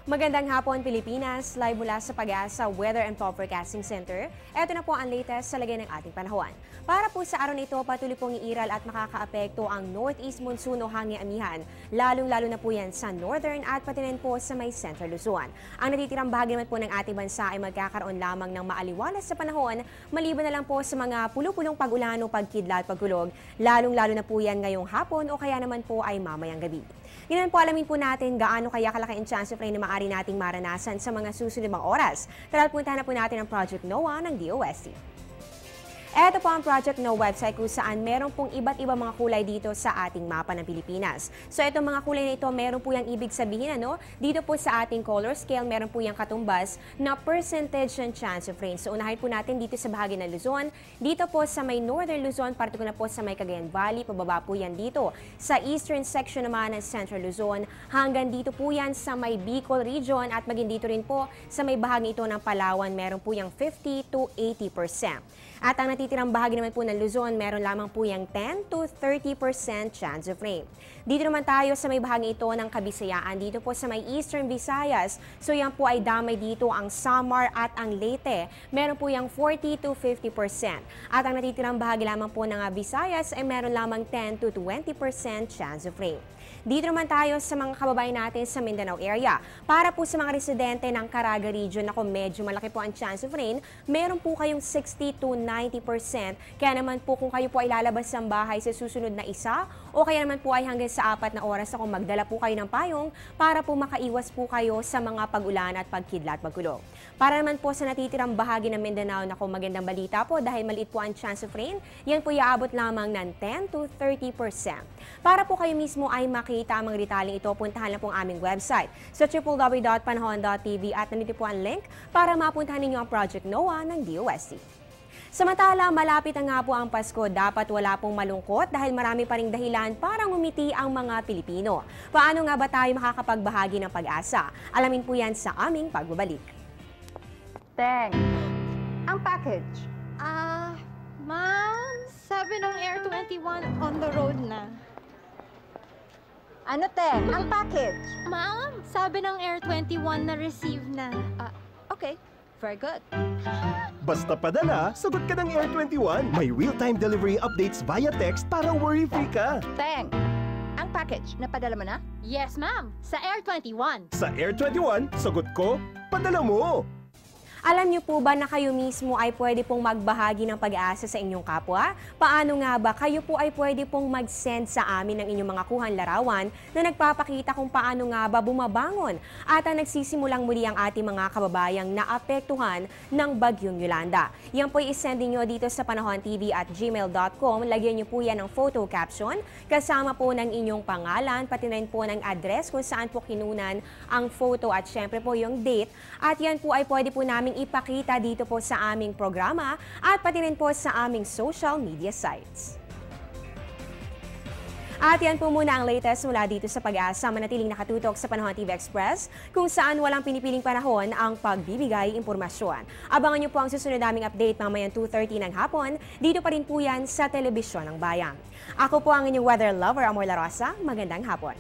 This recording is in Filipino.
Magandang hapon, Pilipinas. Live mula sa Pag-asa Weather and Forecasting Center. Ito na po ang latest sa lagay ng ating panahon. Para po sa araw na ito, patuloy pong iiral at makakaapekto ang northeast monsoon o hangin amihan. Lalong-lalo na po yan sa northern at pati rin po sa may central Luzon. Ang natitirang bahagi naman po ng ating bansa ay magkakaroon lamang ng maaliwalas sa panahon, maliban na lang po sa mga pulupulong pag-ulan o pagkidlat at pagkulog. Lalong-lalo na po yan ngayong hapon o kaya naman po ay mamayang gabi. Ngayon po alamin po natin gaano kaya kalaki ang chance of rain na maaari nating maranasan sa mga susunod mga oras. Tara puntahan na po natin ang Project NOAA ng DOST. Ito po ang Project NOAA website kung saan meron pong iba't ibang mga kulay dito sa ating mapa ng Pilipinas. So itong mga kulay na ito, meron po yung ibig sabihin, dito po sa ating color scale, meron po yung katumbas na percentage ng chance of rain. So unahin po natin dito sa bahagi ng Luzon, dito po sa may northern Luzon, partikular po sa may Cagayan Valley, pababa po yan dito. Sa eastern section naman ng central Luzon, hanggang dito po yan sa may Bicol region at maging dito rin po sa may bahagi ito ng Palawan, meron po yung 50 to 80%. At ang natitirang bahagi naman po ng Luzon, meron lamang po yung 10 to 30% chance of rain. Dito naman tayo sa may bahagi ito ng Kabisayaan, dito po sa may Eastern Visayas. So yan po ay damay dito ang Samar at ang Leyte. Meron po yung 40 to 50%. At ang natitirang bahagi lamang po ng Visayas ay meron lamang 10 to 20% chance of rain. Dito naman tayo sa mga kababayan natin sa Mindanao area. Para po sa mga residente ng Caraga region na kung medyo malaki po ang chance of rain, meron po kayong 60 to 90%. Kaya naman po kung kayo po ay lalabas ng bahay sa susunod na isa o kaya naman po ay hanggang sa 4 na oras na kung magdala po kayo ng payong para po makaiwas po kayo sa mga pag-ulan at pagkidlat pagkulog. Para naman po sa natitirang bahagi ng Mindanao na kung magandang balita po dahil maliit po ang chance of rain, yan po iaabot lamang ng 10 to 30%. Para po kayo mismo ay makita ang mga detalye ito, puntahan lang po ang aming website sa www.panahon.tv at nandito po ang link para mapuntahan ninyo ang Project NOAA ng DOST. Samantala, malapit na nga po ang Pasko, dapat wala pong malungkot dahil marami pa ring dahilan para ngumiti ang mga Pilipino. Paano nga ba tayo makakapagbahagi ng pag-asa? Alamin po yan sa aming pagbabalik. Teng, ang package. Ma'am, sabi ng Air 21 on the road na. Ano, Teng? Ang package. Ma'am, sabi ng Air 21 na receive na. Okay, very good. Basta padala, sagot ka ng Air 21. May real-time delivery updates via text para worry-free ka. Teng, ang package, napadala mo na? Yes, ma'am, sa Air 21. Sa Air 21, sagot ko, padala mo. Alam niyo po ba na kayo mismo ay pwede pong magbahagi ng pag-asa sa inyong kapwa? Paano nga ba kayo po ay pwede pong mag-send sa amin ng inyong mga kuhang larawan na nagpapakita kung paano nga ba bumabangon at ang nagsisimulang muli ang ating mga kababayang naapektuhan ng Bagyong Yolanda. Yan po i-send niyo dito sa panahontv@gmail.com. Lagyan niyo po yan ng photo caption kasama po ng inyong pangalan, pati rin po ng address kung saan po kinunan ang photo at syempre po yung date. At yan po ay pwede po namin ipakita dito po sa aming programa at pati rin po sa aming social media sites. At yan po muna ang latest mula dito sa Pag-asa, manatiling nakatutok sa Panahon TV Express kung saan walang pinipiling panahon ang pagbibigay impormasyon. Abangan niyo po ang susunod naming update mamayang 2:30 ng hapon, dito pa rin po yan sa Telebisyon ng Bayan. Ako po ang inyong weather lover, Amor La Rosa. Magandang hapon.